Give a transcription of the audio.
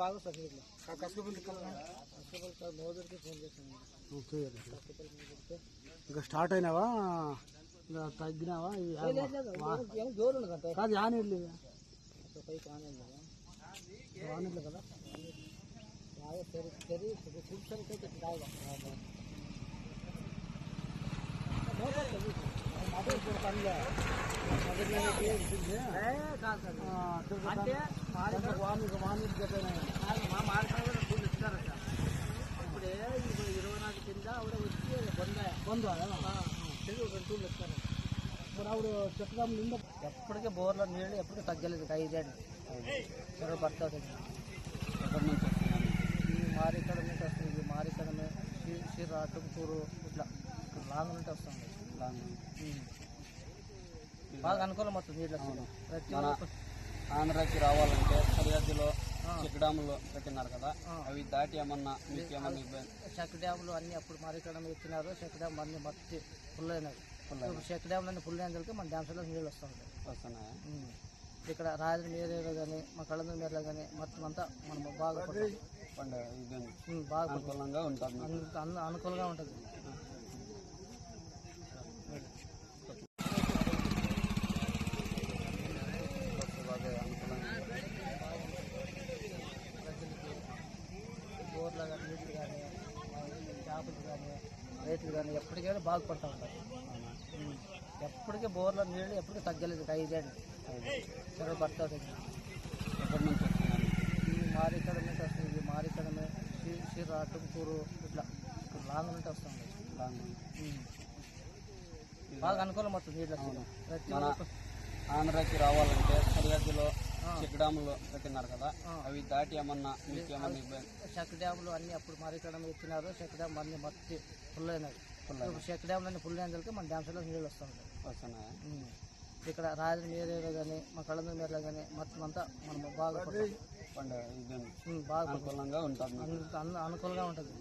బాగా సార్ మోదీకి ఫోన్ చేశాను. ఇంకా స్టార్ట్ అయినావా ఇంకా తగ్గినావా జోరు ఉండదు కాదు ఆనేళ్ళు పైకి ఆనేది ఆనేళ్ళు కదా బాగా తెరి చూసరికైతే బాగా అంటే మా మార్కెట్ ఫుల్ ఇస్తారు సార్. ఇప్పుడే 24 కింద ఆవిడ వచ్చి తెలుగు 2 టూర్లు ఇస్తారు. ఇప్పుడు ఆవిడ చెట్టు నిండా ఎప్పటికీ బోర్లో నీళ్ళు ఎప్పటికీ తగ్గలేదు. 5 ఏళ్ళు చెరువు పడుతుంది. ఈ మారికడ నుంచి వస్తుంది. ఈ మారికడమే శ్రీరా టుమ్కూరు ఇట్లా లాంగ్ నుండి వస్తుంది. బాగా అనుకూలం అవుతుంది నీళ్ళు ప్రతి ఆంధ్రాకి రావాలంటే సరిహద్దులో చెక్ డ్యాములు పెట్టినారు కదా, అవి దాటి ఏమన్నా మీకు ఏమన్నా ఇబ్బంది? చెక్ డ్యాములు అన్ని అప్పుడు మారికడం ఎత్తినారు. చెక్ డ్యామ్ అన్ని మట్టి ఫుల్ అయినాయి. చెక్ డ్యాములు అన్ని ఫుల్ అయిన మన డ్యామ్స్లో నీళ్ళు వస్తున్నాయి. ఇక్కడ రాజధాని మీరేలో కానీ మా కళ్ళందరి మీరలో కానీ మొత్తం అంతా మనం బాగా బాగా అనుకూలంగా ఉంటుంది. అనుకూలంగా ఉంటుంది. బోర్లు కానీ నీళ్ళు కానీ చేపలు కానీ రైతులు కానీ ఎప్పటికైనా బాగుపడుతూ ఉంటారు. ఎప్పటికీ బోర్లో నీళ్ళు ఎప్పటికీ తగ్గలేదు. 5 ఏళ్ళు చెరువు పడుతుంది. ఈ మారికడ నుంచి వస్తుంది. ఈ మారికడమే శ్రీరా టుమ్కూరు ఇట్లా లాంగ్ నుండి వస్తుంది. బాగా అనుకూలం అవుతుంది నీళ్ళు ప్రతి ఆంధ్రాకి రావాలంటే సరిహద్దులో చెక్ డ్యాములు పెట్టినారు కదా, అవి దాటి ఏమన్నా మీకు ఏమన్నా ఇబ్బంది? చెక్ డ్యాములు అన్ని అప్పుడు మారికడం ఎత్తినారు. చెక్ డ్యామ్ అన్ని మట్టి ఫుల్ అయినాయి. చెక్ డ్యాములు అన్ని ఫుల్ అయిన మన డ్యామ్స్లో నీళ్ళు వస్తున్నాయి. ఇక్కడ రాజధాని మీరేలో కానీ మా కళ్ళందరి మీరలో కానీ మొత్తం అంతా మనం బాగా అనుకూలంగా ఉంటుంది. అనుకూలంగా ఉంటుంది.